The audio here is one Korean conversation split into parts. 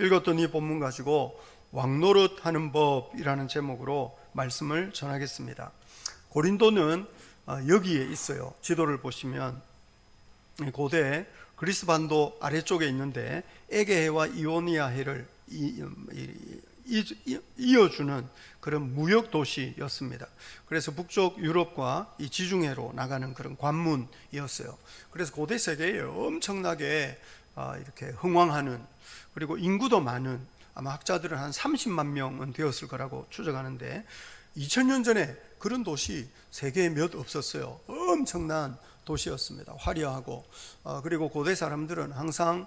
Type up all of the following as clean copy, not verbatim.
읽었던 이 본문 가지고 왕노릇 하는 법이라는 제목으로 말씀을 전하겠습니다. 고린도는 여기에 있어요. 지도를 보시면 고대 그리스 반도 아래쪽에 있는데 에게해와 이오니아해를 이어주는 그런 무역 도시였습니다. 그래서 북쪽 유럽과 이 지중해로 나가는 그런 관문이었어요. 그래서 고대 세계에 엄청나게 이렇게 흥왕하는, 그리고 인구도 많은, 아마 학자들은 한 30만 명은 되었을 거라고 추정하는데 2000년 전에 그런 도시 세계에 몇 없었어요. 엄청난 도시였습니다. 화려하고, 그리고 고대 사람들은 항상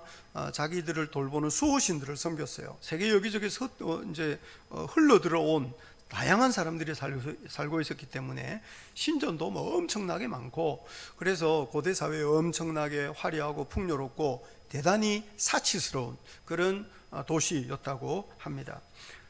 자기들을 돌보는 수호신들을 섬겼어요. 세계 여기저기서 이제 흘러 들어온 다양한 사람들이 살고 있었기 때문에 신전도 뭐 엄청나게 많고, 그래서 고대 사회에 엄청나게 화려하고 풍요롭고 대단히 사치스러운 그런 도시였다고 합니다.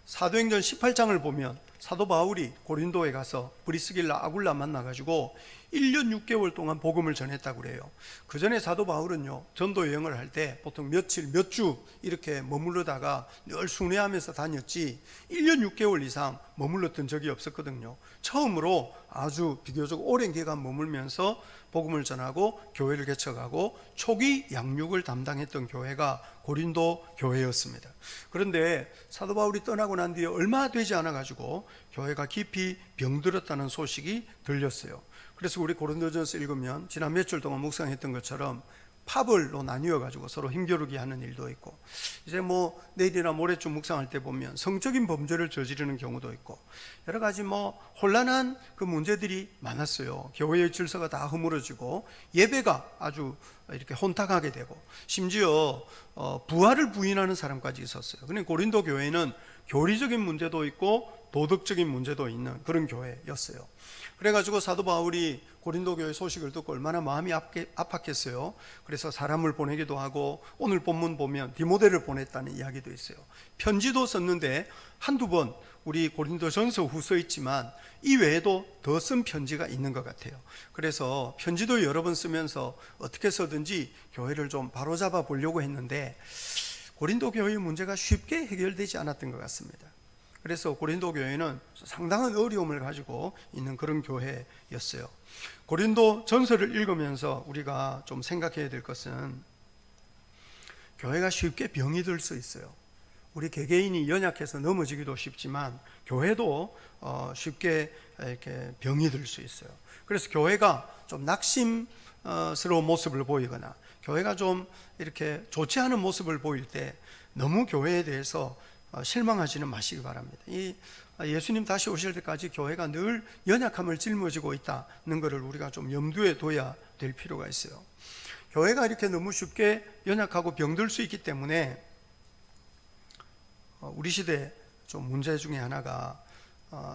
사도행전 18장을 보면 사도 바울이 고린도에 가서 브리스길라 아굴라 만나가지고 1년 6개월 동안 복음을 전했다고 그래요. 그 전에 사도 바울은요, 전도 여행을 할 때 보통 며칠, 몇 주 이렇게 머무르다가 늘 순회하면서 다녔지 1년 6개월 이상 머물렀던 적이 없었거든요. 처음으로 아주 비교적 오랜 기간 머물면서 복음을 전하고 교회를 개척하고 초기 양육을 담당했던 교회가 고린도 교회였습니다. 그런데 사도 바울이 떠나고 난 뒤에 얼마 되지 않아 가지고 교회가 깊이 병들었다는 소식이 들렸어요. 그래서 우리 고린도전서 읽으면 지난 며칠 동안 묵상했던 것처럼 파벌로 나뉘어 가지고 서로 힘겨루기 하는 일도 있고, 이제 뭐 내일이나 모레쯤 묵상할 때 보면 성적인 범죄를 저지르는 경우도 있고, 여러 가지 뭐 혼란한 그 문제들이 많았어요. 교회의 질서가 다 허물어지고 예배가 아주 이렇게 혼탁하게 되고, 심지어 부활을 부인하는 사람까지 있었어요. 그러니까 고린도 교회는 교리적인 문제도 있고 도덕적인 문제도 있는 그런 교회였어요. 그래가지고 사도 바울이 고린도 교회 소식을 듣고 얼마나 마음이 아팠겠어요. 그래서 사람을 보내기도 하고, 오늘 본문 보면 디모데를 보냈다는 이야기도 있어요. 편지도 썼는데 한두 번 우리 고린도 전서 후서 있지만 이 외에도 더 쓴 편지가 있는 것 같아요. 그래서 편지도 여러 번 쓰면서 어떻게 써든지 교회를 좀 바로잡아 보려고 했는데 고린도 교회의 문제가 쉽게 해결되지 않았던 것 같습니다. 그래서 고린도 교회는 상당한 어려움을 가지고 있는 그런 교회였어요. 고린도 전서를 읽으면서 우리가 좀 생각해야 될 것은, 교회가 쉽게 병이 들 수 있어요. 우리 개개인이 연약해서 넘어지기도 쉽지만 교회도 쉽게 이렇게 병이 들 수 있어요. 그래서 교회가 좀 낙심스러운 모습을 보이거나 교회가 좀 이렇게 좋지 않은 모습을 보일 때 너무 교회에 대해서 실망하지는 마시기 바랍니다. 이 예수님 다시 오실 때까지 교회가 늘 연약함을 짊어지고 있다는 것을 우리가 좀 염두에 둬야 될 필요가 있어요. 교회가 이렇게 너무 쉽게 연약하고 병들 수 있기 때문에 우리 시대 좀 문제 중에 하나가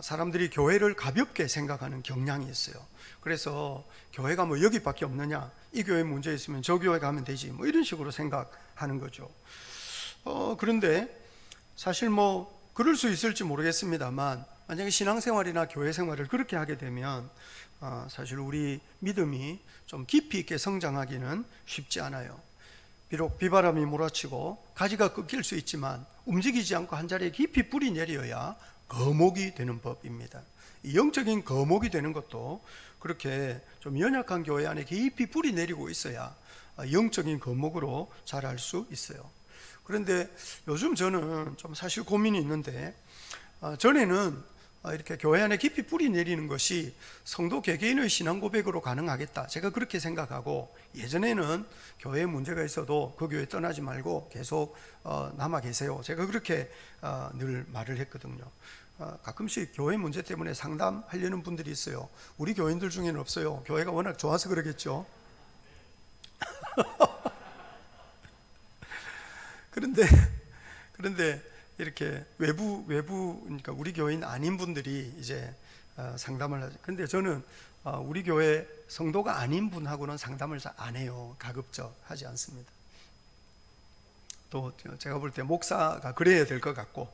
사람들이 교회를 가볍게 생각하는 경향이 있어요. 그래서 교회가 뭐 여기밖에 없느냐, 이 교회 문제 있으면 저 교회 가면 되지, 뭐 이런 식으로 생각하는 거죠. 그런데 사실 뭐 그럴 수 있을지 모르겠습니다만, 만약에 신앙생활이나 교회 생활을 그렇게 하게 되면 사실 우리 믿음이 좀 깊이 있게 성장하기는 쉽지 않아요. 비록 비바람이 몰아치고 가지가 꺾일 수 있지만 움직이지 않고 한 자리에 깊이 뿌리 내려야 거목이 되는 법입니다. 이 영적인 거목이 되는 것도 그렇게 좀 연약한 교회 안에 깊이 뿌리 내리고 있어야 영적인 거목으로 자랄 수 있어요. 그런데 요즘 저는 좀 사실 고민이 있는데, 전에는 이렇게 교회 안에 깊이 뿌리 내리는 것이 성도 개개인의 신앙 고백으로 가능하겠다, 제가 그렇게 생각하고, 예전에는 교회에 문제가 있어도 그 교회 떠나지 말고 계속 남아 계세요, 제가 그렇게 늘 말을 했거든요. 가끔씩 교회 문제 때문에 상담하려는 분들이 있어요. 우리 교인들 중에는 없어요. 교회가 워낙 좋아서 그러겠죠. 그런데 이렇게 그러니까 우리 교인 아닌 분들이 이제 상담을 하죠. 근데 저는 우리 교회 성도가 아닌 분하고는 상담을 잘 안 해요. 가급적 하지 않습니다. 또 제가 볼 때 목사가 그래야 될 것 같고,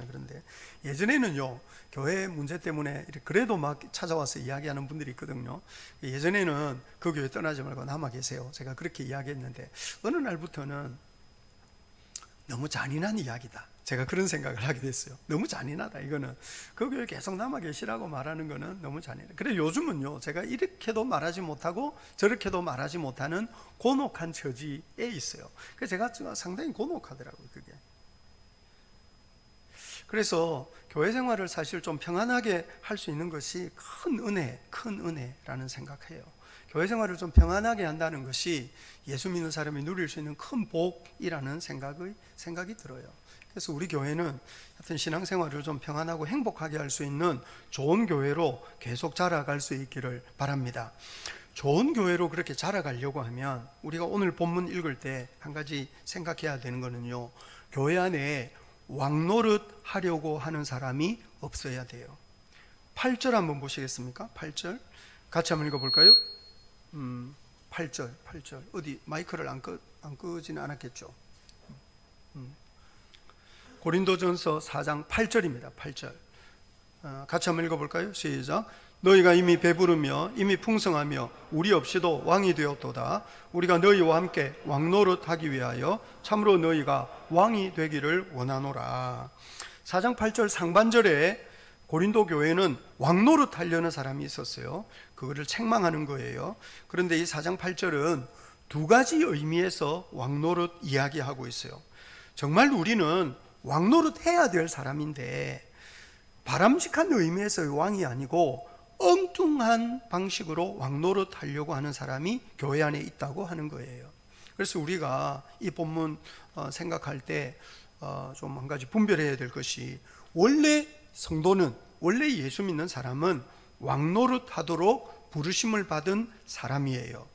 그런데 예전에는요, 교회 문제 때문에 그래도 막 찾아와서 이야기하는 분들이 있거든요. 예전에는 그 교회 떠나지 말고 남아 계세요, 제가 그렇게 이야기했는데, 어느 날부터는 너무 잔인한 이야기다. 제가 그런 생각을 하게 됐어요. 너무 잔인하다. 이거는 그 교회 계속 남아 계시라고 말하는 거는 너무 잔인해. 그래 요즘은요, 제가 이렇게도 말하지 못하고 저렇게도 말하지 못하는 곤혹한 처지에 있어요. 그래서 제가 상당히 곤혹하더라고요, 그게. 그래서 교회 생활을 사실 좀 평안하게 할 수 있는 것이 큰 은혜라는 생각해요. 교회 생활을 좀 평안하게 한다는 것이 예수 믿는 사람이 누릴 수 있는 큰 복이라는 생각이 들어요. 그래서 우리 교회는 하여튼 신앙생활을 좀 평안하고 행복하게 할 수 있는 좋은 교회로 계속 자라갈 수 있기를 바랍니다. 좋은 교회로 그렇게 자라가려고 하면 우리가 오늘 본문 읽을 때 한 가지 생각해야 되는 거는요, 교회 안에 왕노릇 하려고 하는 사람이 없어야 돼요. 8절 한번 보시겠습니까? 8절 같이 한번 읽어볼까요? 8절 어디 마이크를 안 끄지는 않았겠죠? 고린도전서 4장 8절입니다. 8절 같이 한번 읽어볼까요? 시작. 너희가 이미 배부르며 이미 풍성하며 우리 없이도 왕이 되었도다. 우리가 너희와 함께 왕노릇하기 위하여 참으로 너희가 왕이 되기를 원하노라. 4장 8절 상반절에 고린도 교회는 왕노릇 하려는 사람이 있었어요. 그거를 책망하는 거예요. 그런데 이 4장 8절은 두 가지 의미에서 왕노릇 이야기하고 있어요. 정말 우리는 왕노릇 해야 될 사람인데 바람직한 의미에서의 왕이 아니고 엉뚱한 방식으로 왕노릇 하려고 하는 사람이 교회 안에 있다고 하는 거예요. 그래서 우리가 이 본문 생각할 때 좀 한 가지 분별해야 될 것이, 원래 성도는, 원래 예수 믿는 사람은 왕노릇 하도록 부르심을 받은 사람이에요.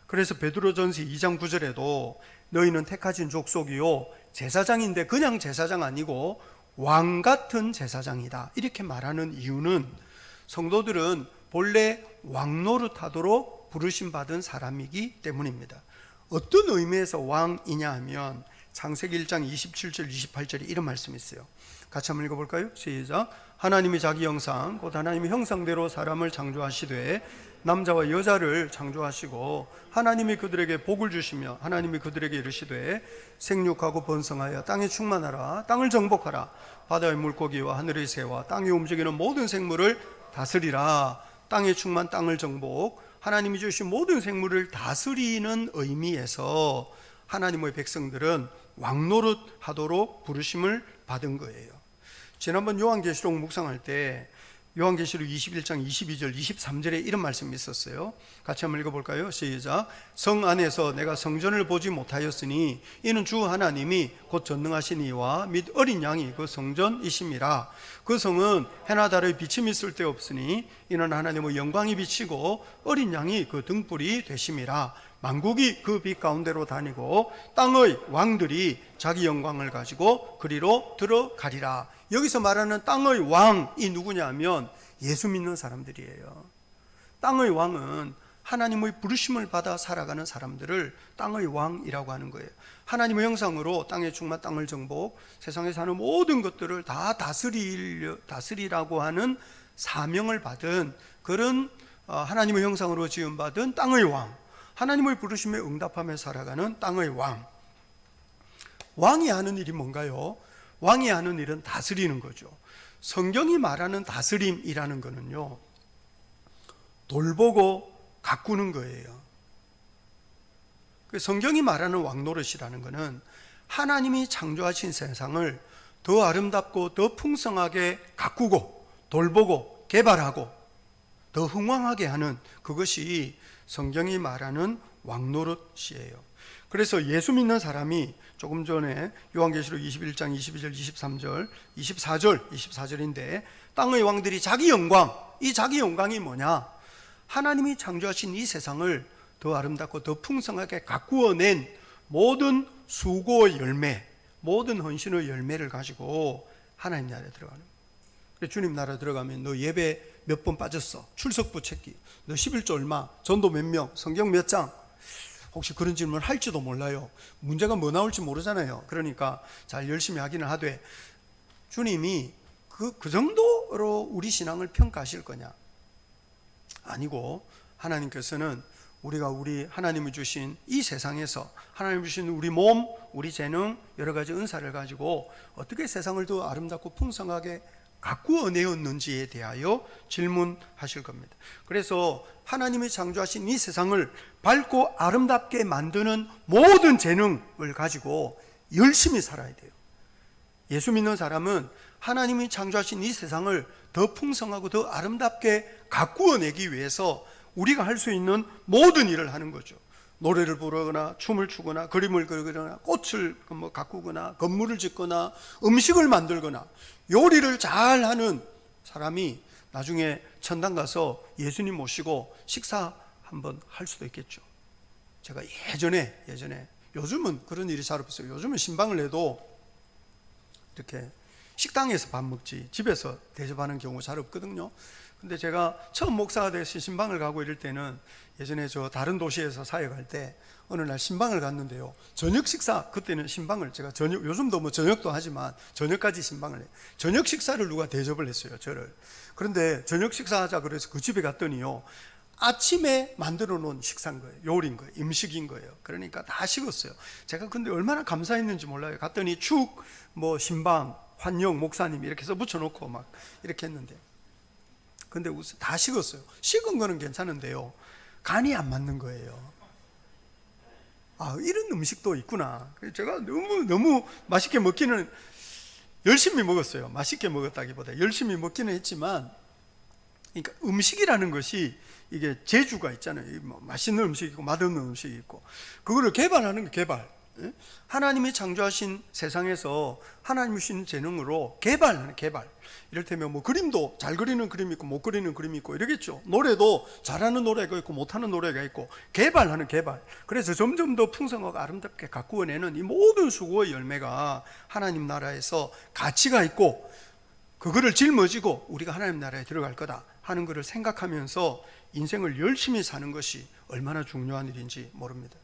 그래서 베드로전서 2장 9절에도 너희는 택하신 족속이요 제사장인데 그냥 제사장 아니고 왕 같은 제사장이다, 이렇게 말하는 이유는 성도들은 본래 왕노릇 하도록 부르심 받은 사람이기 때문입니다. 어떤 의미에서 왕이냐 하면 창세기 1장 27절 28절에 이런 말씀이 있어요. 같이 한번 읽어볼까요? 시작. 하나님이 자기 형상 곧 하나님의 형상대로 사람을 창조하시되 남자와 여자를 창조하시고 하나님이 그들에게 복을 주시며 하나님이 그들에게 이르시되 생육하고 번성하여 땅에 충만하라. 땅을 정복하라. 바다의 물고기와 하늘의 새와 땅에 움직이는 모든 생물을 다스리라. 땅의 충만, 땅을 정복, 하나님이 주신 모든 생물을 다스리는 의미에서 하나님의 백성들은 왕노릇 하도록 부르심을 받은 거예요. 지난번 요한계시록 묵상할 때 요한계시록 21장 22절 23절에 이런 말씀이 있었어요. 같이 한번 읽어볼까요? 시작. 성 안에서 내가 성전을 보지 못하였으니 이는 주 하나님이 곧 전능하신 이와 및 어린 양이 그 성전이심이라. 그 성은 해나 달의 비침이 쓸데없으니 이는 하나님의 영광이 비치고 어린 양이 그 등불이 되심이라. 만국이 그 빛 가운데로 다니고 땅의 왕들이 자기 영광을 가지고 그리로 들어가리라. 여기서 말하는 땅의 왕이 누구냐면 예수 믿는 사람들이에요. 땅의 왕은 하나님의 부르심을 받아 살아가는 사람들을 땅의 왕이라고 하는 거예요. 하나님의 형상으로 땅의 충만, 땅을 정복, 세상에 사는 모든 것들을 다 다스리라고 하는 사명을 받은 그런 하나님의 형상으로 지음받은 땅의 왕, 하나님의 부르심에 응답하며 살아가는 땅의 왕. 왕이 하는 일이 뭔가요? 왕이 하는 일은 다스리는 거죠. 성경이 말하는 다스림이라는 거는요, 돌보고 가꾸는 거예요. 성경이 말하는 왕노릇이라는 거는 하나님이 창조하신 세상을 더 아름답고 더 풍성하게 가꾸고 돌보고 개발하고 더 흥왕하게 하는, 그것이 성경이 말하는 왕노릇이에요. 그래서 예수 믿는 사람이 조금 전에 요한계시록 21장 22절 23절 24절인데 땅의 왕들이 자기 영광, 이 자기 영광이 뭐냐? 하나님이 창조하신 이 세상을 더 아름답고 더 풍성하게 가꾸어낸 모든 수고의 열매, 모든 헌신의 열매를 가지고 하나님 나라에 들어가는 거예요. 주님 나라 들어가면 너 예배 몇 번 빠졌어? 출석부 찾기. 너 11조 얼마? 전도 몇 명? 성경 몇 장? 혹시 그런 질문을 할지도 몰라요. 문제가 뭐 나올지 모르잖아요. 그러니까 잘 열심히 하기는 하되, 주님이 그 정도로 우리 신앙을 평가하실 거냐? 아니고 하나님께서는 우리가 우리 하나님이 주신 이 세상에서 하나님이 주신 우리 몸, 우리 재능, 여러 가지 은사를 가지고 어떻게 세상을 더 아름답고 풍성하게 가꾸어 내었는지에 대하여 질문하실 겁니다. 그래서 하나님이 창조하신 이 세상을 밝고 아름답게 만드는 모든 재능을 가지고 열심히 살아야 돼요. 예수 믿는 사람은 하나님이 창조하신 이 세상을 더 풍성하고 더 아름답게 가꾸어 내기 위해서 우리가 할 수 있는 모든 일을 하는 거죠. 노래를 부르거나 춤을 추거나 그림을 그리거나 꽃을 가꾸거나 건물을 짓거나 음식을 만들거나 요리를 잘하는 사람이 나중에 천당 가서 예수님 모시고 식사 한번 할 수도 있겠죠. 제가 예전에 요즘은 그런 일이 잘 없어요. 요즘은 신방을 해도 이렇게 식당에서 밥 먹지 집에서 대접하는 경우가 잘 없거든요. 근데 제가 처음 목사가 돼서 신방을 가고 이럴 때는 예전에 저 다른 도시에서 사역할 때 어느 날 신방을 갔는데요. 저녁 식사, 그때는 신방을 제가 요즘도 뭐 저녁도 하지만 저녁까지 신방을 해요. 저녁 식사를 누가 대접을 했어요, 저를. 그런데 저녁 식사하자 그래서 그 집에 갔더니요, 아침에 만들어 놓은 식사인 거예요. 요리인 거예요. 음식인 거예요. 그러니까 다 식었어요. 제가 근데 얼마나 감사했는지 몰라요. 갔더니 축, 뭐 신방, 환영, 목사님 이렇게 해서 붙여놓고 막 이렇게 했는데, 근데 다 식었어요. 식은 거는 괜찮은데요, 간이 안 맞는 거예요. 아, 이런 음식도 있구나. 제가 너무 맛있게 먹기는 열심히 먹었어요. 맛있게 먹었다기보다 열심히 먹기는 했지만, 그러니까 음식이라는 것이 이게 재주가 있잖아요. 맛있는 음식이 있고 맛없는 음식이 있고, 그거를 개발하는 게 개발. 하나님이 창조하신 세상에서 하나님이 주신 재능으로 개발하는 개발. 이를테면 뭐 그림도 잘 그리는 그림이 있고 못 그리는 그림이 있고 이러겠죠. 노래도 잘하는 노래가 있고 못하는 노래가 있고, 개발하는 개발. 그래서 점점 더 풍성하고 아름답게 가꾸어내는 이 모든 수고의 열매가 하나님 나라에서 가치가 있고, 그거를 짊어지고 우리가 하나님 나라에 들어갈 거다 하는 것을 생각하면서 인생을 열심히 사는 것이 얼마나 중요한 일인지 모릅니다.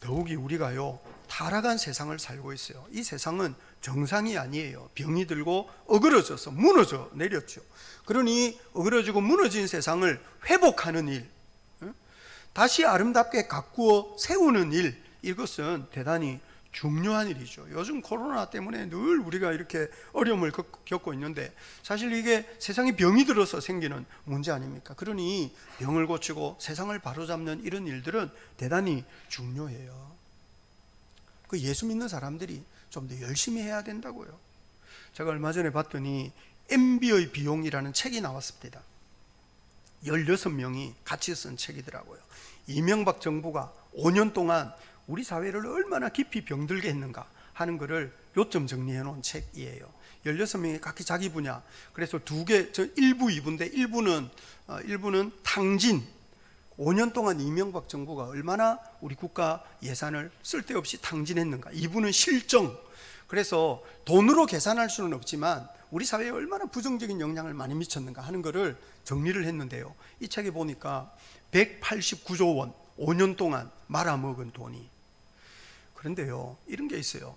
더욱이 우리가요, 타락한 세상을 살고 있어요. 이 세상은 정상이 아니에요. 병이 들고 어그러져서 무너져 내렸죠. 그러니 어그러지고 무너진 세상을 회복하는 일, 다시 아름답게 가꾸어 세우는 일, 이것은 대단히 중요한 일이죠. 요즘 코로나 때문에 늘 우리가 이렇게 어려움을 겪고 있는데, 사실 이게 세상에 병이 들어서 생기는 문제 아닙니까? 그러니 병을 고치고 세상을 바로잡는 이런 일들은 대단히 중요해요. 그 예수 믿는 사람들이 좀 더 열심히 해야 된다고요. 제가 얼마 전에 봤더니 MB의 비용이라는 책이 나왔습니다. 16명이 같이 쓴 책이더라고요. 이명박 정부가 5년 동안 우리 사회를 얼마나 깊이 병들게 했는가 하는 것을 요점 정리해 놓은 책이에요. 16명이 각기 자기 분야. 그래서 두 개, 저 1부, 2부인데 1부는 탕진. 5년 동안 이명박 정부가 얼마나 우리 국가 예산을 쓸데없이 탕진했는가. 2부는 실정. 그래서 돈으로 계산할 수는 없지만 우리 사회에 얼마나 부정적인 영향을 많이 미쳤는가 하는 것을 정리를 했는데요. 이 책에 보니까 189조 원, 5년 동안 말아먹은 돈이. 그런데요, 이런 게 있어요.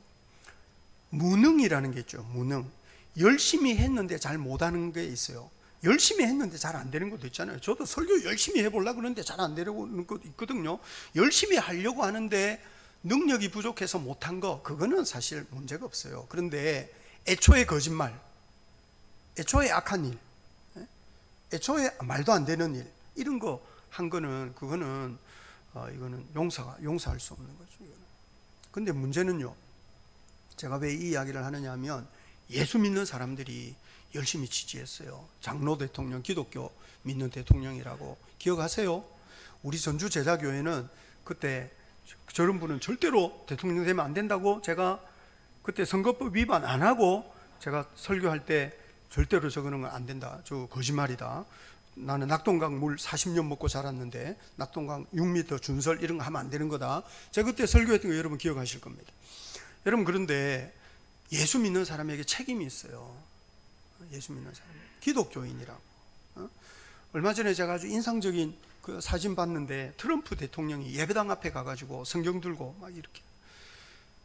무능이라는 게 있죠. 무능. 열심히 했는데 잘 못하는 게 있어요. 열심히 했는데 잘 안 되는 것도 있잖아요. 저도 설교 열심히 해보려고 그러는데 잘 안 되는 것도 있거든요. 열심히 하려고 하는데 능력이 부족해서 못한 거, 그거는 사실 문제가 없어요. 그런데 애초에 거짓말, 애초에 악한 일, 애초에 말도 안 되는 일, 이런 거 한 거는, 그거는 이거는 용서할 수 없는 거죠. 근데 문제는요, 제가 왜 이 이야기를 하느냐 하면, 예수 믿는 사람들이 열심히 지지했어요. 장로 대통령, 기독교 믿는 대통령이라고 기억하세요? 우리 전주 제자교회는 그때 저런 분은 절대로 대통령 되면 안 된다고, 제가 그때 선거법 위반 안 하고 제가 설교할 때 절대로 저거는 안 된다, 저 거짓말이다, 나는 낙동강 물 40년 먹고 자랐는데 낙동강 6m 준설 이런 거 하면 안 되는 거다, 제가 그때 설교했던 거 여러분 기억하실 겁니다. 여러분, 그런데 예수 믿는 사람에게 책임이 있어요. 예수 믿는 사람, 기독교인이라고. 얼마 전에 제가 아주 인상적인 그 사진 봤는데, 트럼프 대통령이 예배당 앞에 가가지고 성경 들고 막 이렇게,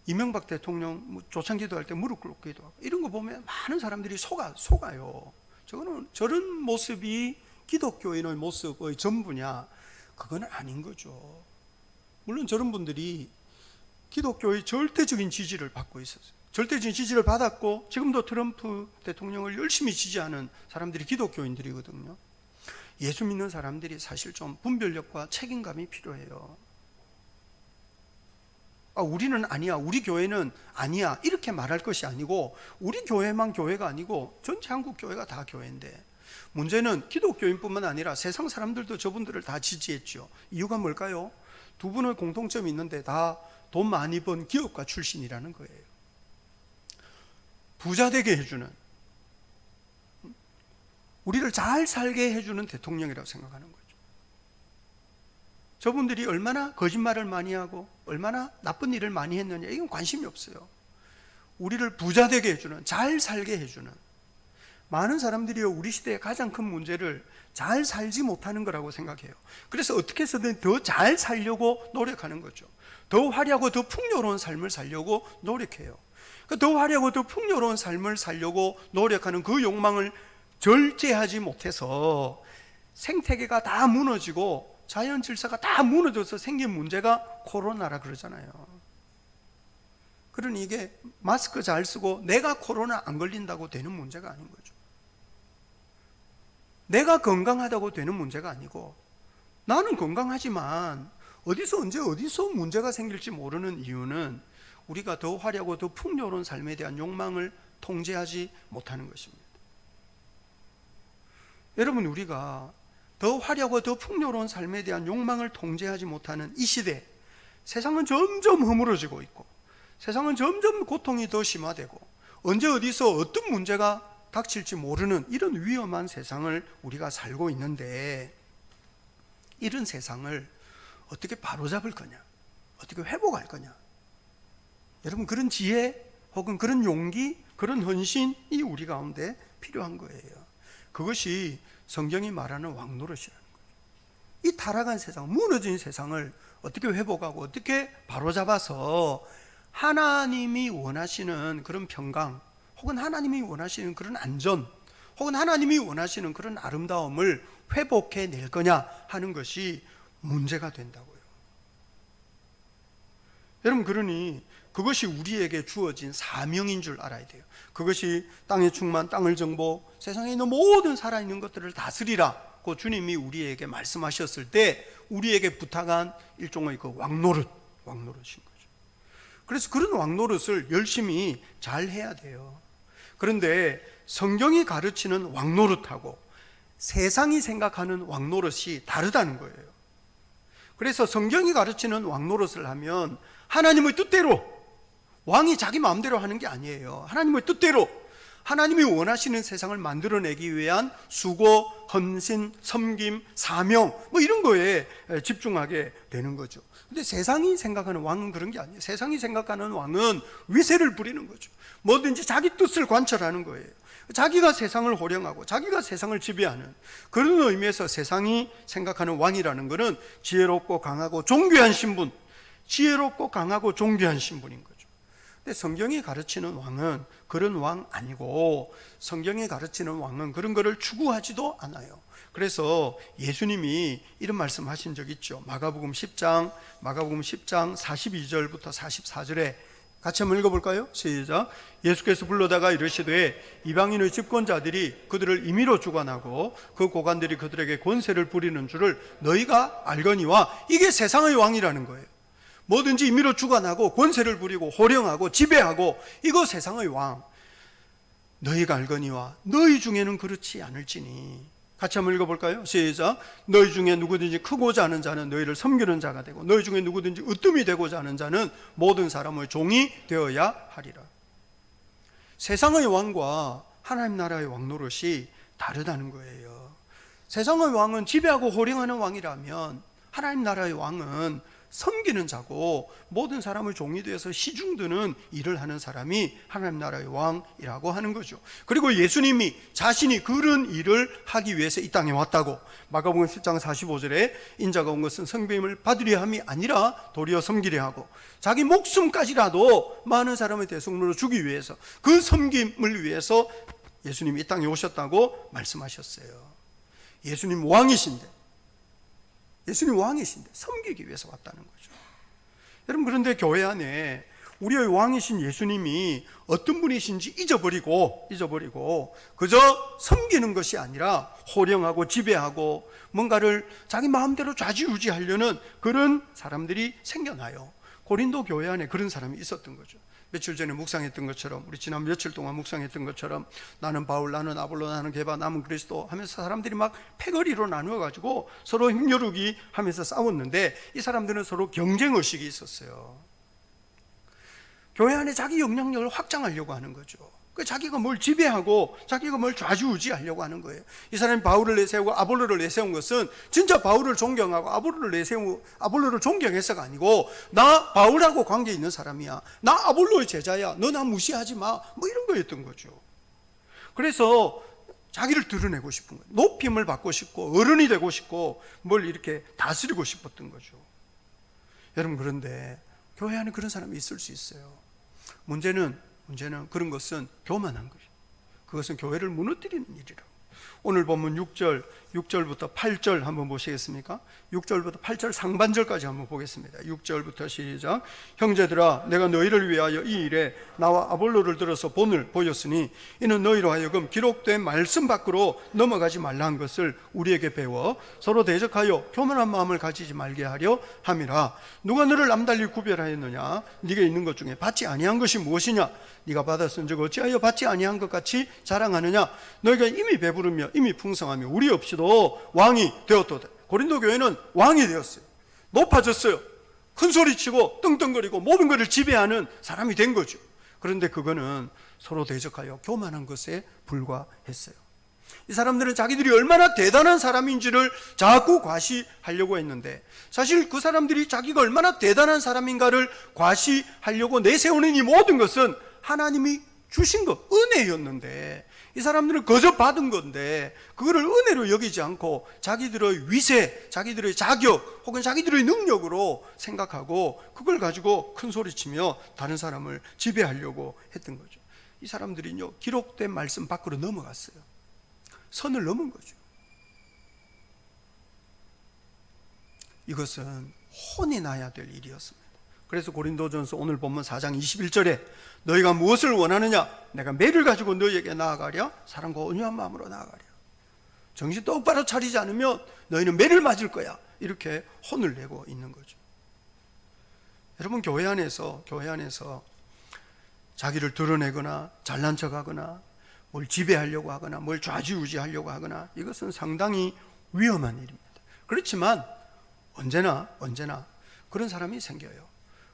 이명박 대통령 조창기도 할 때 무릎 꿇기도 하고, 이런 거 보면 많은 사람들이 속아요. 저런 모습이 기독교인의 모습의 전부냐? 그건 아닌 거죠. 물론 저런 분들이 기독교의 절대적인 지지를 받고 있었어요. 절대적인 지지를 받았고 지금도 트럼프 대통령을 열심히 지지하는 사람들이 기독교인들이거든요. 예수 믿는 사람들이 사실 좀 분별력과 책임감이 필요해요. 우리는 아니야, 우리 교회는 아니야, 이렇게 말할 것이 아니고, 우리 교회만 교회가 아니고 전체 한국 교회가 다 교회인데, 문제는 기독교인뿐만 아니라 세상 사람들도 저분들을 다 지지했죠. 이유가 뭘까요? 두 분의 공통점이 있는데 다 돈 많이 번 기업가 출신이라는 거예요. 부자 되게 해주는, 우리를 잘 살게 해주는 대통령이라고 생각하는 거죠. 저분들이 얼마나 거짓말을 많이 하고 얼마나 나쁜 일을 많이 했느냐, 이건 관심이 없어요. 우리를 부자 되게 해주는, 잘 살게 해주는. 많은 사람들이요, 우리 시대의 가장 큰 문제를 잘 살지 못하는 거라고 생각해요. 그래서 어떻게 해서든 더 잘 살려고 노력하는 거죠. 더 화려하고 더 풍요로운 삶을 살려고 노력해요. 더 화려하고 더 풍요로운 삶을 살려고 노력하는 그 욕망을 절제하지 못해서 생태계가 다 무너지고 자연 질서가 다 무너져서 생긴 문제가 코로나라 그러잖아요. 그러니 이게 마스크 잘 쓰고 내가 코로나 안 걸린다고 되는 문제가 아닌 거죠. 내가 건강하다고 되는 문제가 아니고, 나는 건강하지만 어디서 언제 어디서 문제가 생길지 모르는 이유는 우리가 더 화려하고 더 풍요로운 삶에 대한 욕망을 통제하지 못하는 것입니다. 여러분, 우리가 더 화려하고 더 풍요로운 삶에 대한 욕망을 통제하지 못하는 이 시대, 세상은 점점 허물어지고 있고 세상은 점점 고통이 더 심화되고 언제 어디서 어떤 문제가 닥칠지 모르는 이런 위험한 세상을 우리가 살고 있는데, 이런 세상을 어떻게 바로잡을 거냐, 어떻게 회복할 거냐, 여러분, 그런 지혜 혹은 그런 용기, 그런 헌신이 우리 가운데 필요한 거예요. 그것이 성경이 말하는 왕노릇이라는 거예요. 이 타락한 세상, 무너진 세상을 어떻게 회복하고 어떻게 바로잡아서 하나님이 원하시는 그런 평강, 혹은 하나님이 원하시는 그런 안전, 혹은 하나님이 원하시는 그런 아름다움을 회복해 낼 거냐 하는 것이 문제가 된다고요. 여러분, 그러니 그것이 우리에게 주어진 사명인 줄 알아야 돼요. 그것이 땅의 충만, 땅을 정복, 세상에 있는 모든 살아있는 것들을 다스리라고 주님이 우리에게 말씀하셨을 때 우리에게 부탁한 일종의 그 왕노릇인 거죠. 그래서 그런 왕노릇을 열심히 잘 해야 돼요. 그런데 성경이 가르치는 왕노릇하고 세상이 생각하는 왕노릇이 다르다는 거예요. 그래서 성경이 가르치는 왕노릇을 하면 하나님의 뜻대로, 왕이 자기 마음대로 하는 게 아니에요. 하나님의 뜻대로 하나님이 원하시는 세상을 만들어내기 위한 수고, 헌신, 섬김, 사명, 이런 거에 집중하게 되는 거죠. 근데 세상이 생각하는 왕은 그런 게 아니에요. 세상이 생각하는 왕은 위세를 부리는 거죠. 뭐든지 자기 뜻을 관철하는 거예요. 자기가 세상을 호령하고 자기가 세상을 지배하는, 그런 의미에서 세상이 생각하는 왕이라는 것은 지혜롭고 강하고 존귀한 신분, 지혜롭고 강하고 존귀한 신분인 거죠. 근데 성경이 가르치는 왕은 그런 왕 아니고, 성경이 가르치는 왕은 그런 거를 추구하지도 않아요. 그래서 예수님이 이런 말씀 하신 적 있죠. 마가복음 10장 42절부터 44절에 같이 한번 읽어볼까요? 시작. 예수께서 불러다가 이르시되 이방인의 집권자들이 그들을 임의로 주관하고 그 고관들이 그들에게 권세를 부리는 줄을 너희가 알거니와, 이게 세상의 왕이라는 거예요. 뭐든지 임의로 주관하고 권세를 부리고 호령하고 지배하고, 이거 세상의 왕. 너희가 알거니와 너희 중에는 그렇지 않을지니. 같이 한번 읽어볼까요? 시작. 너희 중에 누구든지 크고자 하는 자는 너희를 섬기는 자가 되고, 너희 중에 누구든지 으뜸이 되고자 하는 자는 모든 사람의 종이 되어야 하리라. 세상의 왕과 하나님 나라의 왕노릇이 다르다는 거예요. 세상의 왕은 지배하고 호령하는 왕이라면, 하나님 나라의 왕은 섬기는 자고 모든 사람의 종이 되어서 시중드는 일을 하는 사람이 하나님 나라의 왕이라고 하는 거죠. 그리고 예수님이 자신이 그런 일을 하기 위해서 이 땅에 왔다고, 마가복음 10장 45절에 인자가 온 것은 성배임을 받으려 함이 아니라 도리어 섬기려 하고, 자기 목숨까지라도 많은 사람의 대속물로 주기 위해서, 그 섬김을 위해서 예수님이 이 땅에 오셨다고 말씀하셨어요. 예수님 왕이신데 예수님 왕이신데 섬기기 위해서 왔다는 거죠. 여러분, 그런데 교회 안에 우리의 왕이신 예수님이 어떤 분이신지 잊어버리고 그저 섬기는 것이 아니라 호령하고 지배하고 뭔가를 자기 마음대로 좌지우지하려는 그런 사람들이 생겨나요. 고린도 교회 안에 그런 사람이 있었던 거죠. 며칠 전에 묵상했던 것처럼, 우리 지난 며칠 동안 묵상했던 것처럼, 나는 바울, 나는 아볼로, 나는 게바, 남은 그리스도 하면서 사람들이 막 패거리로 나누어가지고 서로 힘겨루기 하면서 싸웠는데, 이 사람들은 서로 경쟁의식이 있었어요. 교회 안에 자기 영향력을 확장하려고 하는 거죠. 자기가 뭘 지배하고 자기가 뭘 좌지우지하려고 하는 거예요. 이 사람이 바울을 내세우고 아볼로를 내세운 것은 진짜 바울을 존경하고 아볼로를 존경해서가 아니고, 나 바울하고 관계 있는 사람이야, 나 아볼로의 제자야, 너 나 무시하지 마, 뭐 이런 거였던 거죠. 그래서 자기를 드러내고 싶은 거예요. 높임을 받고 싶고 어른이 되고 싶고 뭘 이렇게 다스리고 싶었던 거죠. 여러분, 그런데 교회 안에 그런 사람이 있을 수 있어요. 문제는 그런 것은 교만한 거예요. 그것은 교회를 무너뜨리는 일이라고. 오늘 본문 6절부터 8절 한번 보시겠습니까? 6절부터 8절 상반절까지 한번 보겠습니다. 6절부터 시작. 형제들아, 내가 너희를 위하여 이 일에 나와 아볼로를 들어서 본을 보였으니 이는 너희로 하여금 기록된 말씀 밖으로 넘어가지 말라는 것을 우리에게 배워 서로 대적하여 교만한 마음을 가지지 말게 하려 함이라. 누가 너를 남달리 구별하였느냐? 네게 있는 것 중에 받지 아니한 것이 무엇이냐? 네가 받았은즉 어찌하여 받지 아니한 것 같이 자랑하느냐? 너희가 이미 배부르며 이미 풍성하며 우리 없이도 왕이 되었도다. 고린도 교회는 왕이 되었어요. 높아졌어요. 큰 소리치고 떵떵거리고 모든 것을 지배하는 사람이 된 거죠. 그런데 그거는 서로 대적하여 교만한 것에 불과했어요. 이 사람들은 자기들이 얼마나 대단한 사람인지를 자꾸 과시하려고 했는데, 사실 그 사람들이 자기가 얼마나 대단한 사람인가를 과시하려고 내세우는 이 모든 것은 하나님이 주신 것, 은혜였는데, 이 사람들은 거저 받은 건데 그거를 은혜로 여기지 않고 자기들의 위세, 자기들의 자격 혹은 자기들의 능력으로 생각하고 그걸 가지고 큰 소리치며 다른 사람을 지배하려고 했던 거죠. 이 사람들이요, 기록된 말씀 밖으로 넘어갔어요. 선을 넘은 거죠. 이것은 혼이 나야 될 일이었습니다. 그래서 고린도전서 오늘 본문 4장 21절에 너희가 무엇을 원하느냐? 내가 매를 가지고 너희에게 나아가랴? 사랑과 온유한 마음으로 나아가랴. 정신 똑바로 차리지 않으면 너희는 매를 맞을 거야. 이렇게 혼을 내고 있는 거죠. 여러분, 교회 안에서 자기를 드러내거나 잘난 척하거나 뭘 지배하려고 하거나 뭘 좌지우지하려고 하거나, 이것은 상당히 위험한 일입니다. 그렇지만 언제나 그런 사람이 생겨요.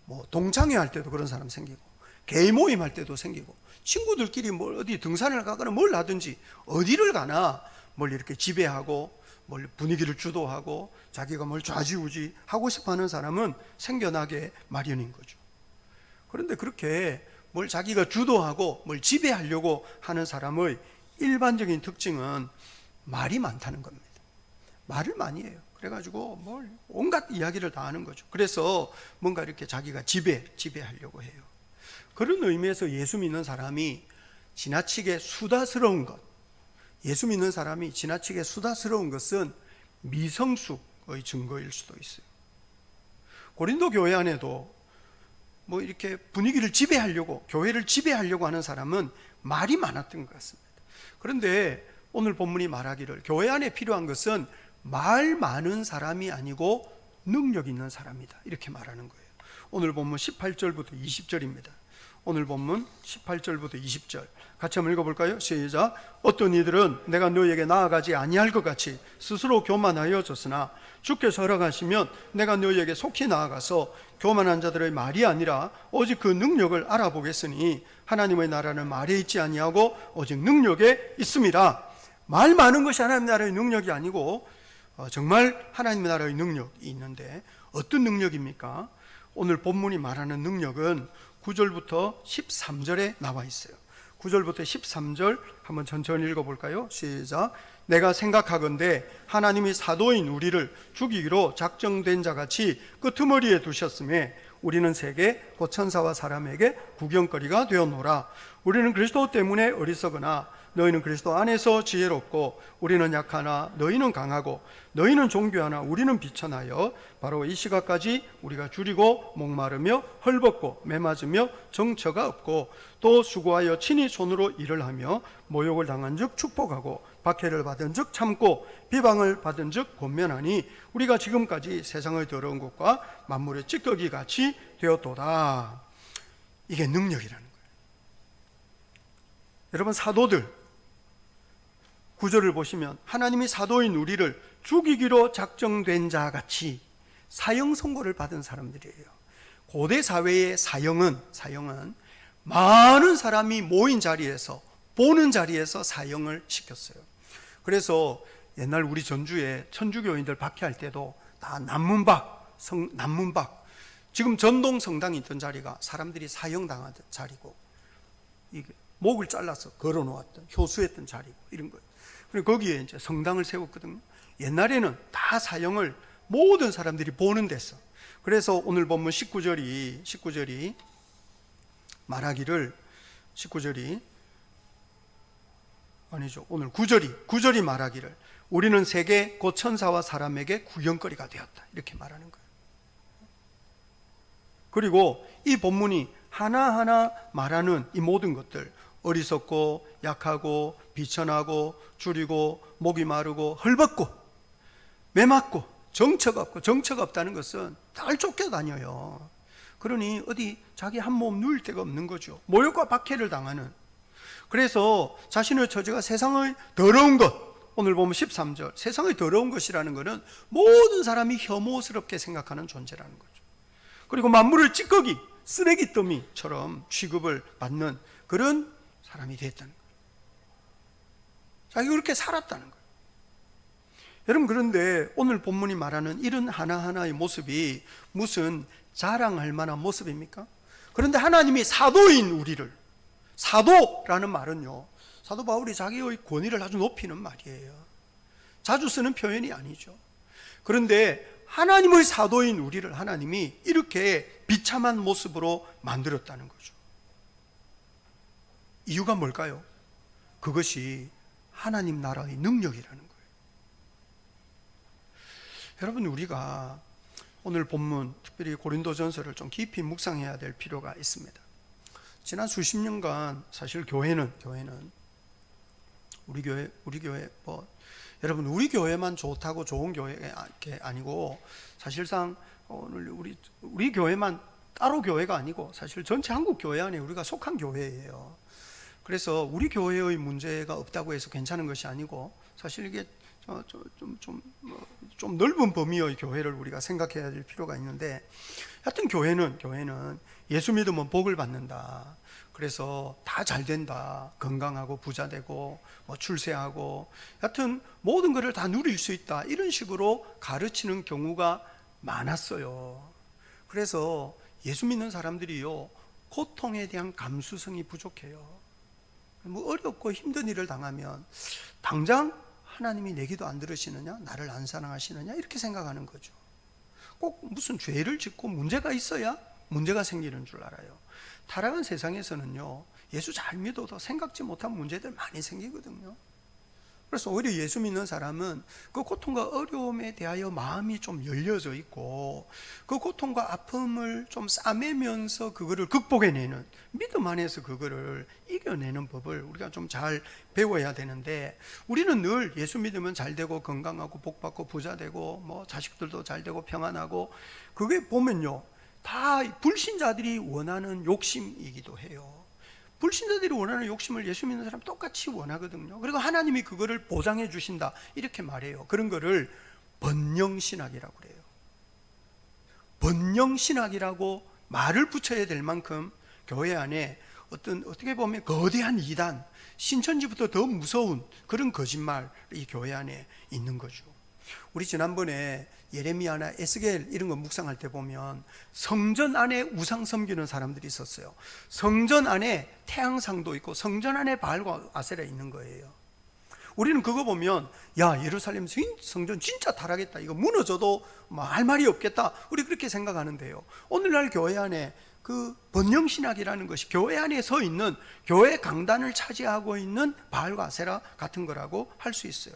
뭐 동창회 할 때도 그런 사람 생기고, 개인 모임 할 때도 생기고, 친구들끼리 뭘 어디 등산을 가거나 뭘 하든지 어디를 가나 뭘 이렇게 지배하고 뭘 분위기를 주도하고 자기가 뭘 좌지우지하고 싶어하는 사람은 생겨나게 마련인 거죠. 그런데 그렇게 뭘 자기가 주도하고 뭘 지배하려고 하는 사람의 일반적인 특징은 말이 많다는 겁니다. 말을 많이 해요. 그래가지고 뭘 온갖 이야기를 다 하는 거죠. 그래서 뭔가 이렇게 자기가 지배하려고 해요. 그런 의미에서 예수 믿는 사람이 지나치게 수다스러운 것, 예수 믿는 사람이 지나치게 수다스러운 것은 미성숙의 증거일 수도 있어요. 고린도 교회 안에도 뭐 이렇게 분위기를 지배하려고, 교회를 지배하려고 하는 사람은 말이 많았던 것 같습니다. 그런데 오늘 본문이 말하기를 교회 안에 필요한 것은 말 많은 사람이 아니고 능력 있는 사람이다, 이렇게 말하는 거예요. 오늘 본문 18절부터 20절입니다. 오늘 본문 18절부터 20절 같이 한번 읽어볼까요? 시작. 어떤 이들은 내가 너희에게 나아가지 아니할 것 같이 스스로 교만하여졌으나 주께서 허락하시면 내가 너희에게 속히 나아가서 교만한 자들의 말이 아니라 오직 그 능력을 알아보겠으니 하나님의 나라는 말에 있지 아니하고 오직 능력에 있습니다. 말 많은 것이 하나님 나라의 능력이 아니고 정말 하나님의 나라의 능력이 있는데, 어떤 능력입니까? 오늘 본문이 말하는 능력은 9절부터 13절에 나와 있어요. 9절부터 13절 한번 천천히 읽어볼까요? 시작. 내가 생각하건대 하나님이 사도인 우리를 죽이기로 작정된 자같이 끄트머리에 두셨음에 우리는 세계 곧 천사와 사람에게 구경거리가 되었노라. 우리는 그리스도 때문에 어리석으나 너희는 그리스도 안에서 지혜롭고 우리는 약하나 너희는 강하고 너희는 존귀하나 우리는 비천하여 바로 이 시각까지 우리가 줄이고 목마르며 헐벗고 매맞으며 정처가 없고 또 수고하여 친히 손으로 일을 하며 모욕을 당한 즉 축복하고 박해를 받은 즉 참고 비방을 받은 즉 권면하니 우리가 지금까지 세상의 더러운 것과 만물의 찌꺼기 같이 되었도다. 이게 능력이라는 거예요. 여러분, 사도들 구절을 보시면 하나님이 사도인 우리를 죽이기로 작정된 자 같이 사형 선고를 받은 사람들이에요. 고대 사회의 사형은 많은 사람이 모인 자리에서, 보는 자리에서 사형을 시켰어요. 그래서 옛날 우리 전주에 천주교인들 박해할 때도 다 난문박, 지금 전동 성당이 있던 자리가 사람들이 사형당하던 자리고, 이게 목을 잘라서 걸어 놓았던, 효수했던 자리고, 이런 거예요. 그리고 거기에 이제 성당을 세웠거든요. 옛날에는 다 사형을 모든 사람들이 보는 데서. 그래서 오늘 본문 19절이 말하기를, 19절이 아니죠. 오늘 9절이 말하기를 우리는 세계 곧 천사와 사람에게 구경거리가 되었다. 이렇게 말하는 거예요. 그리고 이 본문이 하나하나 말하는 이 모든 것들, 어리석고 약하고 비천하고 줄이고 목이 마르고 헐벗고 매맞고 정처가 없다는 것은 날 쫓겨다녀요. 그러니 어디 자기 한 몸 누일 데가 없는 거죠. 모욕과 박해를 당하는. 그래서 자신의 처지가 세상의 더러운 것, 오늘 보면 13절, 세상의 더러운 것이라는 것은 모든 사람이 혐오스럽게 생각하는 존재라는 거죠. 그리고 만물을 찌꺼기, 쓰레기 더미처럼 취급을 받는 그런 사람이 됐다는 거예요. 자기가 그렇게 살았다는 거예요. 여러분, 그런데 오늘 본문이 말하는 이런 하나하나의 모습이 무슨 자랑할 만한 모습입니까? 그런데 하나님이 사도인 우리를, 사도라는 말은요, 사도 바울이 자기의 권위를 아주 높이는 말이에요. 자주 쓰는 표현이 아니죠. 그런데 하나님의 사도인 우리를 하나님이 이렇게 비참한 모습으로 만들었다는 거죠. 이유가 뭘까요? 그것이 하나님 나라의 능력이라는 거예요. 여러분, 우리가 오늘 본문, 특별히 고린도전서를 좀 깊이 묵상해야 될 필요가 있습니다. 지난 수십 년간 사실 교회는 우리 교회 여러분, 우리 교회만 좋다고 좋은 교회가 아니고, 사실상 오늘 우리 교회만 따로 교회가 아니고 사실 전체 한국 교회 안에 우리가 속한 교회예요. 그래서 우리 교회의 문제가 없다고 해서 괜찮은 것이 아니고, 사실 이게 좀 넓은 범위의 교회를 우리가 생각해야 될 필요가 있는데, 하여튼 교회는 예수 믿으면 복을 받는다. 그래서 다 잘 된다. 건강하고 부자 되고 출세하고, 하여튼 모든 것을 다 누릴 수 있다. 이런 식으로 가르치는 경우가 많았어요. 그래서 예수 믿는 사람들이요, 고통에 대한 감수성이 부족해요. 어렵고 힘든 일을 당하면 당장 하나님이 내 기도 안 들으시느냐, 나를 안 사랑하시느냐, 이렇게 생각하는 거죠. 꼭 무슨 죄를 짓고 문제가 있어야 문제가 생기는 줄 알아요. 타락한 세상에서는요, 예수 잘 믿어도 생각지 못한 문제들 많이 생기거든요. 그래서 오히려 예수 믿는 사람은 그 고통과 어려움에 대하여 마음이 좀 열려져 있고, 그 고통과 아픔을 좀 싸매면서 그거를 극복해내는, 믿음 안에서 그거를 이겨내는 법을 우리가 좀 잘 배워야 되는데, 우리는 늘 예수 믿으면 잘 되고 건강하고 복받고 부자 되고 자식들도 잘 되고 평안하고, 그게 보면요, 다 불신자들이 원하는 욕심이기도 해요. 불신자들이 원하는 욕심을 예수 믿는 사람 똑같이 원하거든요. 그리고 하나님이 그거를 보장해 주신다, 이렇게 말해요. 그런 거를 번영신학이라고 그래요. 번영신학이라고 말을 붙여야 될 만큼 교회 안에 어떻게 보면 거대한 이단, 신천지부터 더 무서운 그런 거짓말이 교회 안에 있는 거죠. 우리 지난번에 예레미야나 에스겔 이런 거 묵상할 때 보면 성전 안에 우상 섬기는 사람들이 있었어요. 성전 안에 태양상도 있고 성전 안에 바알과 아세라 있는 거예요. 우리는 그거 보면 야, 예루살렘 성전 진짜 타락했다, 이거 무너져도 뭐 할 말이 없겠다, 우리 그렇게 생각하는데요, 오늘날 교회 안에 그 번영신학이라는 것이 교회 안에 서 있는, 교회 강단을 차지하고 있는 바알과 아세라 같은 거라고 할 수 있어요.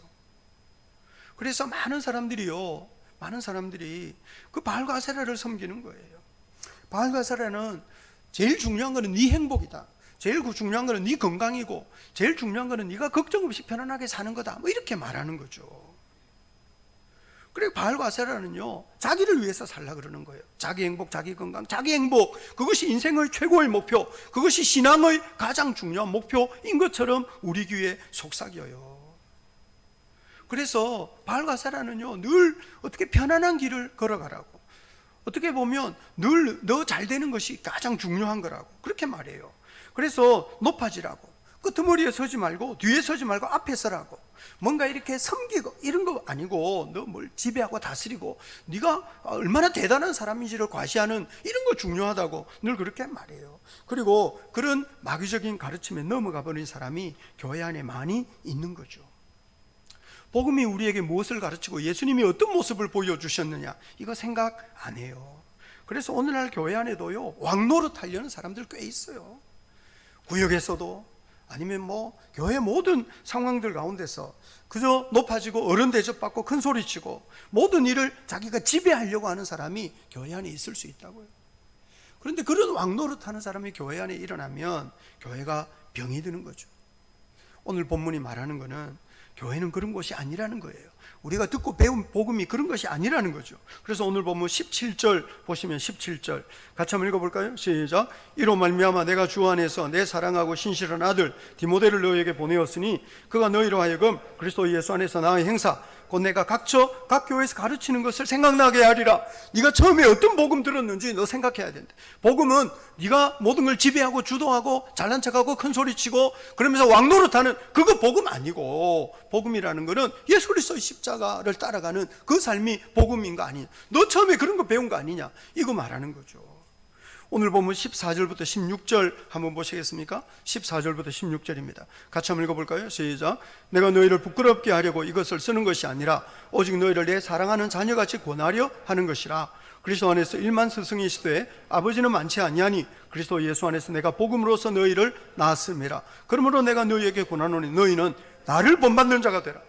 그래서 많은 사람들이 그 바알과 아세라를 섬기는 거예요. 바알과 아세라는 제일 중요한 거는 네 행복이다, 제일 중요한 거는 네 건강이고, 제일 중요한 거는 네가 걱정 없이 편안하게 사는 거다, 뭐 이렇게 말하는 거죠. 그리고 바알과 아세라는요, 자기를 위해서 살라 그러는 거예요. 자기 행복, 자기 건강, 자기 행복, 그것이 인생의 최고의 목표, 그것이 신앙의 가장 중요한 목표인 것처럼 우리 귀에 속삭여요. 그래서 바알과 아세라는요, 늘 어떻게 편안한 길을 걸어가라고, 어떻게 보면 늘 너 잘 되는 것이 가장 중요한 거라고 그렇게 말해요. 그래서 높아지라고, 끄트머리에 서지 말고 뒤에 서지 말고 앞에 서라고, 뭔가 이렇게 섬기고 이런 거 아니고 너 뭘 지배하고 다스리고 네가 얼마나 대단한 사람인지를 과시하는 이런 거 중요하다고 늘 그렇게 말해요. 그리고 그런 마귀적인 가르침에 넘어가 버린 사람이 교회 안에 많이 있는 거죠. 복음이 우리에게 무엇을 가르치고 예수님이 어떤 모습을 보여주셨느냐, 이거 생각 안 해요. 그래서 오늘날 교회 안에도요, 왕노릇 하려는 사람들 꽤 있어요. 구역에서도 아니면 뭐 교회 모든 상황들 가운데서 그저 높아지고 어른 대접받고 큰 소리치고 모든 일을 자기가 지배하려고 하는 사람이 교회 안에 있을 수 있다고요. 그런데 그런 왕노릇하는 사람이 교회 안에 일어나면 교회가 병이 드는 거죠. 오늘 본문이 말하는 거는 교회는 그런 곳이 아니라는 거예요. 우리가 듣고 배운 복음이 그런 것이 아니라는 거죠. 그래서 오늘 보면 17절 보시면 17절 같이 한번 읽어볼까요? 시작. 이로 말미암아 내가 주 안에서 내 사랑하고 신실한 아들 디모데를 너희에게 보내었으니 그가 너희로 하여금 그리스도 예수 안에서 나의 행사 곧 내가 각 교회에서 가르치는 것을 생각나게 하리라. 네가 처음에 어떤 복음 들었는지 너 생각해야 된다. 복음은 네가 모든 걸 지배하고 주도하고 잘난 척하고 큰 소리치고 그러면서 왕노릇하는 그거 복음 아니고, 복음이라는 거는 예수 그리스도의 십자가를 따라가는 그 삶이 복음인 거 아니냐, 너 처음에 그런 거 배운 거 아니냐, 이거 말하는 거죠. 오늘 보면 14절부터 16절 한번 보시겠습니까? 14절부터 16절입니다. 같이 한번 읽어볼까요? 시작. 내가 너희를 부끄럽게 하려고 이것을 쓰는 것이 아니라 오직 너희를 내 사랑하는 자녀같이 권하려 하는 것이라. 그리스도 안에서 1만 스승이시되 아버지는 많지 아니하니 그리스도 예수 안에서 내가 복음으로서 너희를 낳았음이라. 그러므로 내가 너희에게 권하노니 너희는 나를 본받는 자가 되라.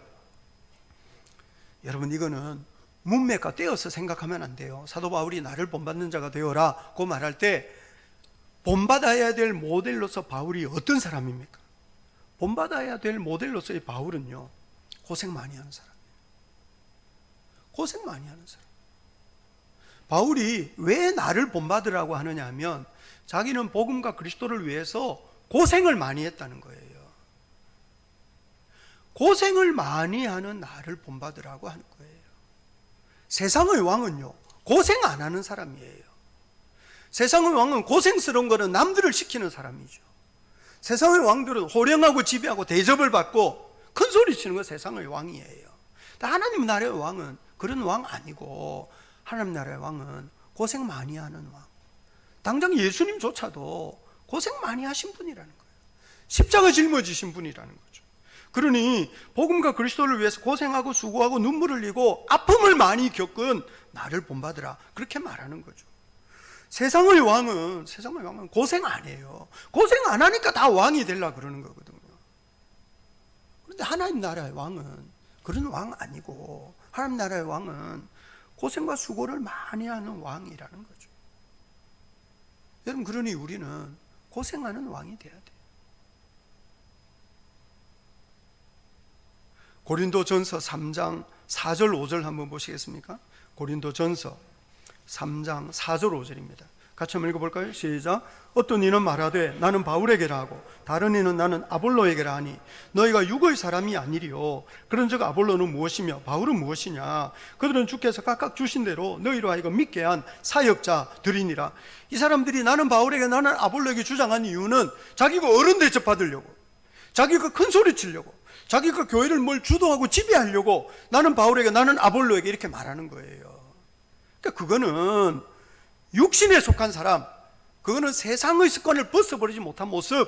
여러분, 이거는 문맥과 떼어서 생각하면 안 돼요. 사도 바울이 나를 본받는 자가 되어라 고 말할 때 본받아야 될 모델로서 바울이 어떤 사람입니까? 본받아야 될 모델로서의 바울은요, 고생 많이 하는 사람이에요. 고생 많이 하는 사람. 바울이 왜 나를 본받으라고 하느냐 하면 자기는 복음과 그리스도를 위해서 고생을 많이 했다는 거예요. 고생을 많이 하는 나를 본받으라고 하는 거예요. 세상의 왕은요, 고생 안 하는 사람이에요. 세상의 왕은 고생스러운 거는 남들을 시키는 사람이죠. 세상의 왕들은 호령하고 지배하고 대접을 받고 큰 소리 치는 건 세상의 왕이에요. 하나님 나라의 왕은 그런 왕 아니고, 하나님 나라의 왕은 고생 많이 하는 왕. 당장 예수님조차도 고생 많이 하신 분이라는 거예요. 십자가 짊어지신 분이라는 거죠. 그러니 복음과 그리스도를 위해서 고생하고 수고하고 눈물을 흘리고 아픔을 많이 겪은 나를 본받으라, 그렇게 말하는 거죠. 세상의 왕은 고생 안 해요. 고생 안 하니까 다 왕이 되려고 그러는 거거든요. 그런데 하나님 나라의 왕은 그런 왕 아니고, 하나님 나라의 왕은 고생과 수고를 많이 하는 왕이라는 거죠. 여러분, 그러니 우리는 고생하는 왕이 돼야 돼요. 고린도전서 3장 4절 5절 한번 보시겠습니까? 고린도전서 3장 4절 5절입니다. 같이 한번 읽어볼까요? 시작. 어떤 이는 말하되 나는 바울에게라 하고 다른 이는 나는 아볼로에게라 하니 너희가 육의 사람이 아니리요. 그런즉 아볼로는 무엇이며 바울은 무엇이냐? 그들은 주께서 각각 주신 대로 너희로 하여금 믿게 한 사역자들이니라. 이 사람들이 나는 바울에게 나는 아볼로에게 주장한 이유는 자기가 어른 대접 받으려고, 자기가 큰 소리 치려고, 자기가 교회를 뭘 주도하고 지배하려고 나는 바울에게 나는 아볼로에게 이렇게 말하는 거예요. 그러니까 그거는 육신에 속한 사람, 그거는 세상의 습관을 벗어버리지 못한 모습,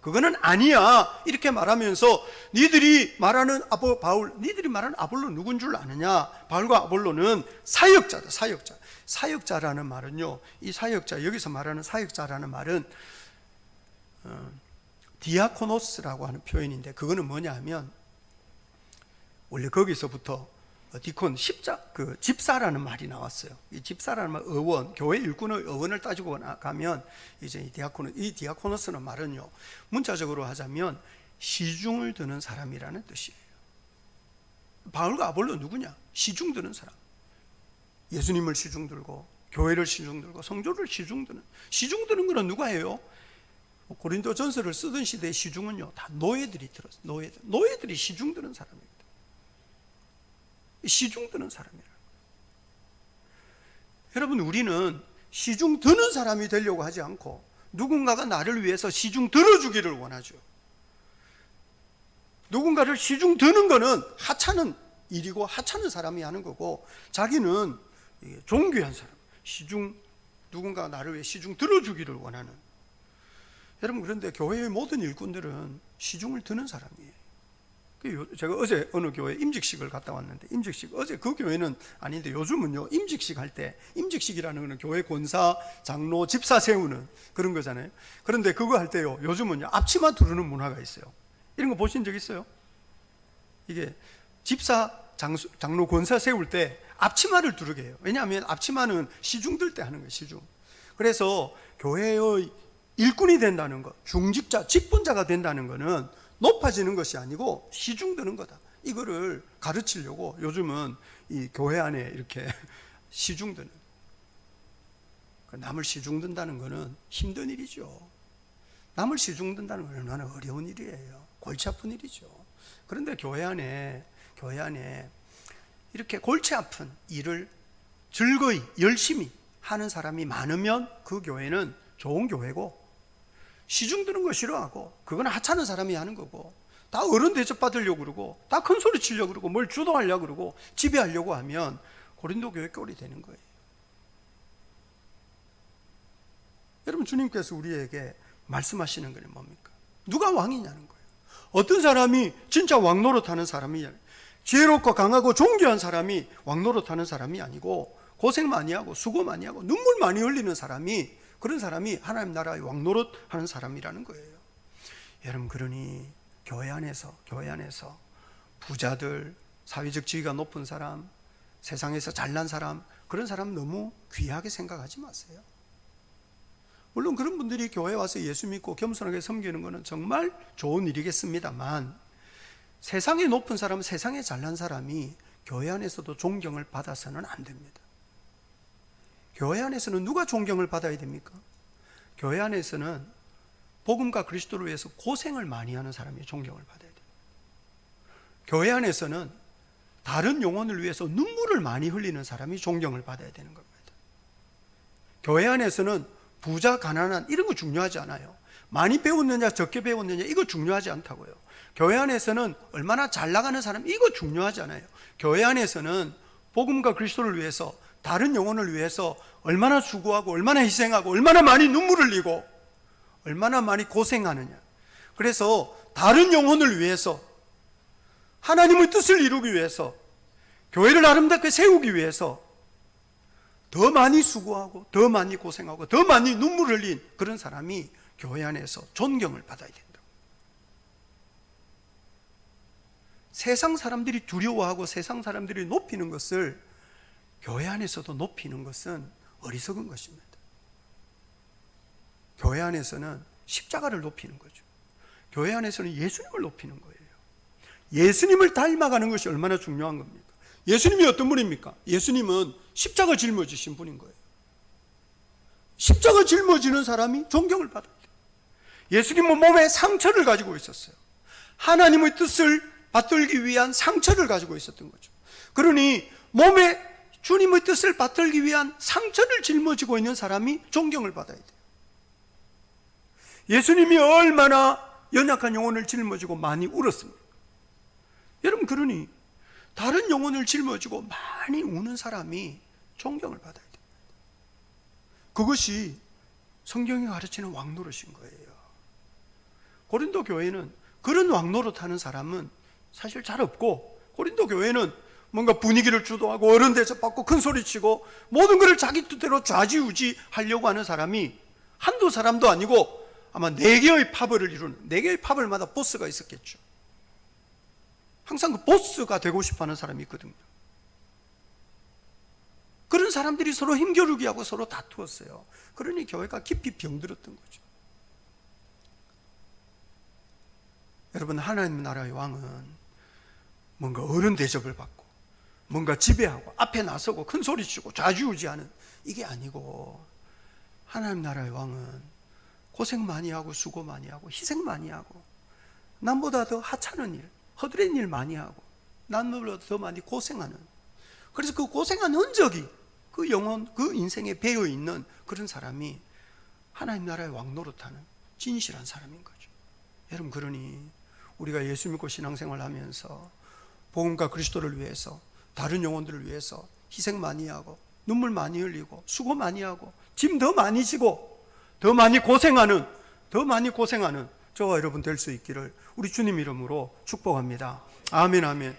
그거는 아니야. 이렇게 말하면서 니들이 말하는 바울, 니들이 말하는 아볼로 누군 줄 아느냐? 바울과 아볼로는 사역자다. 사역자. 사역자라는 말은요, 이 사역자, 여기서 말하는 사역자라는 말은 디아코노스라고 하는 표현인데, 그거는 뭐냐 하면 원래 거기서부터 디콘, 집사라는 말이 나왔어요. 이 집사라는 말, 의원, 교회 일꾼의 의원을 따지고 가면 이제 이 디아코노스는 말은요, 문자적으로 하자면 시중을 드는 사람이라는 뜻이에요. 바울과 아볼로 누구냐? 시중 드는 사람. 예수님을 시중 들고, 교회를 시중 들고, 성도를 시중 드는 거는 누가 해요? 고린도 전서를 쓰던 시대의 시중은요, 다 노예들이 들었어요. 노예들이 시중 드는 사람입니다. 시중 드는 사람이라. 여러분, 우리는 시중 드는 사람이 되려고 하지 않고 누군가가 나를 위해서 시중 들어주기를 원하죠. 누군가를 시중 드는 거는 하찮은 일이고 하찮은 사람이 하는 거고, 자기는 존귀한 사람, 누군가가 나를 위해 시중 들어주기를 원하는. 여러분, 그런데 교회의 모든 일꾼들은 시중을 드는 사람이에요. 제가 어제 어느 교회 임직식을 갔다 왔는데, 어제 그 교회는 아닌데 요즘은요, 임직식 할 때, 임직식이라는 거는 교회 권사, 장로, 집사 세우는 그런 거잖아요. 그런데 그거 할 때요, 요즘은요, 앞치마 두르는 문화가 있어요. 이런 거 보신 적 있어요? 이게 집사, 장로, 권사 세울 때 앞치마를 두르게 해요. 왜냐하면 앞치마는 시중 들 때 하는 거예요, 시중. 그래서 교회의 일꾼이 된다는 것, 중직자, 직분자가 된다는 것은 높아지는 것이 아니고 시중드는 거다. 이거를 가르치려고 요즘은 이 교회 안에 이렇게 시중드는, 남을 시중든다는 것은 힘든 일이죠. 남을 시중든다는 건 얼마나 어려운 일이에요. 골치 아픈 일이죠. 그런데 교회 안에 이렇게 골치 아픈 일을 즐거이 열심히 하는 사람이 많으면 그 교회는 좋은 교회고, 시중 드는 거 싫어하고, 그건 하찮은 사람이 하는 거고, 다 어른 대접 받으려고 그러고, 다 큰 소리 치려고 그러고, 뭘 주도하려고 그러고, 지배하려고 하면 고린도 교회 꼴이 되는 거예요. 여러분, 주님께서 우리에게 말씀하시는 건 뭡니까? 누가 왕이냐는 거예요. 어떤 사람이 진짜 왕 노릇하는 사람이, 지혜롭고 강하고 존귀한 사람이 왕 노릇하는 사람이 아니고, 고생 많이 하고 수고 많이 하고 눈물 많이 흘리는 사람이, 그런 사람이 하나님 나라의 왕 노릇하는 사람이라는 거예요. 여러분, 그러니 교회 안에서 부자들, 사회적 지위가 높은 사람, 세상에서 잘난 사람, 그런 사람 너무 귀하게 생각하지 마세요. 물론 그런 분들이 교회 와서 예수 믿고 겸손하게 섬기는 것은 정말 좋은 일이겠습니다만, 세상에 높은 사람, 세상에 잘난 사람이 교회 안에서도 존경을 받아서는 안 됩니다. 교회 안에서는 누가 존경을 받아야 됩니까? 교회 안에서는 복음과 그리스도를 위해서 고생을 많이 하는 사람이 존경을 받아야 돼요. 교회 안에서는 다른 영혼을 위해서 눈물을 많이 흘리는 사람이 존경을 받아야 되는 겁니다. 교회 안에서는 부자, 가난한 이런 거 중요하지 않아요. 많이 배웠느냐 적게 배웠느냐 이거 중요하지 않다고요. 교회 안에서는 얼마나 잘 나가는 사람 이거 중요하지 않아요. 교회 안에서는 복음과 그리스도를 위해서, 다른 영혼을 위해서 얼마나 수고하고 얼마나 희생하고 얼마나 많이 눈물을 흘리고 얼마나 많이 고생하느냐. 그래서 다른 영혼을 위해서, 하나님의 뜻을 이루기 위해서, 교회를 아름답게 세우기 위해서 더 많이 수고하고 더 많이 고생하고 더 많이 눈물 흘린 그런 사람이 교회 안에서 존경을 받아야 된다. 세상 사람들이 두려워하고 세상 사람들이 높이는 것을 교회 안에서도 높이는 것은 어리석은 것입니다. 교회 안에서는 십자가를 높이는 거죠. 교회 안에서는 예수님을 높이는 거예요. 예수님을 닮아가는 것이 얼마나 중요한 겁니까? 예수님이 어떤 분입니까? 예수님은 십자가 짊어지신 분인 거예요. 십자가 짊어지는 사람이 존경을 받아야 돼요. 예수님은 몸에 상처를 가지고 있었어요. 하나님의 뜻을 받들기 위한 상처를 가지고 있었던 거죠. 그러니 몸에 주님의 뜻을 받들기 위한 상처를 짊어지고 있는 사람이 존경을 받아야 돼요. 예수님이 얼마나 연약한 영혼을 짊어지고 많이 울었습니까? 여러분, 그러니 다른 영혼을 짊어지고 많이 우는 사람이 존경을 받아야 됩니다. 그것이 성경이 가르치는 왕노릇인 거예요. 고린도 교회는 그런 왕노릇 하는 사람은 사실 잘 없고, 고린도 교회는 뭔가 분위기를 주도하고 어른 대접받고 큰 소리치고 모든 것을 자기 뜻대로 좌지우지 하려고 하는 사람이 한두 사람도 아니고 아마 4개의 파벌을 이루는, 4개의 파벌마다 보스가 있었겠죠. 항상 그 보스가 되고 싶어하는 사람이 있거든요. 그런 사람들이 서로 힘겨루기 하고 서로 다투었어요. 그러니 교회가 깊이 병들었던 거죠. 여러분, 하나님 나라의 왕은 뭔가 어른 대접을 받고 뭔가 지배하고 앞에 나서고 큰 소리치고 좌지우지하는 이게 아니고, 하나님 나라의 왕은 고생 많이 하고 수고 많이 하고 희생 많이 하고 남보다 더 하찮은 일, 허드렛 일 많이 하고 남보다 더 많이 고생하는, 그래서 그 고생한 흔적이 그 영혼, 그 인생에 배어 있는 그런 사람이 하나님 나라의 왕 노릇하는 진실한 사람인 거죠. 여러분, 그러니 우리가 예수 믿고 신앙생활 하면서 복음과 그리스도를 위해서, 다른 영혼들을 위해서 희생 많이 하고 눈물 많이 흘리고 수고 많이 하고 짐 더 많이 지고 더 많이 고생하는 저와 여러분 될 수 있기를 우리 주님 이름으로 축복합니다. 아멘, 아멘.